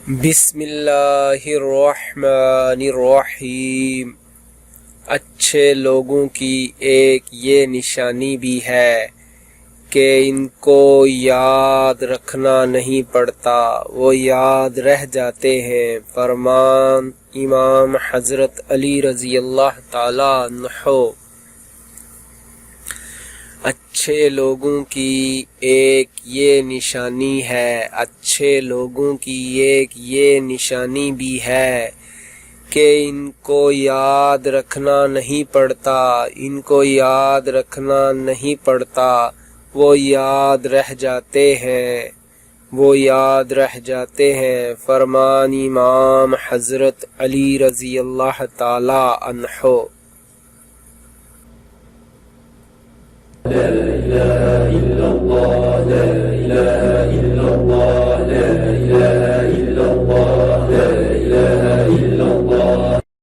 بسم اللہ الرحمن الرحیم۔ اچھے لوگوں کی ایک یہ نشانی بھی ہے کہ ان کو یاد رکھنا نہیں پڑتا، وہ یاد رہ جاتے ہیں۔ فرمان امام حضرت علی رضی اللہ تعالیٰ عنہ۔ اچھے لوگوں کی ایک یہ نشانی ہے، اچھے لوگوں کی ایک یہ نشانی بھی ہے کہ ان کو یاد رکھنا نہیں پڑتا، ان کو یاد رکھنا نہیں پڑتا، وہ یاد رہ جاتے ہیں، وہ یاد رہ جاتے ہیں۔ فرمان امام حضرت علی رضی اللہ تعالی عنہ۔ لا إله إلا الله لا إله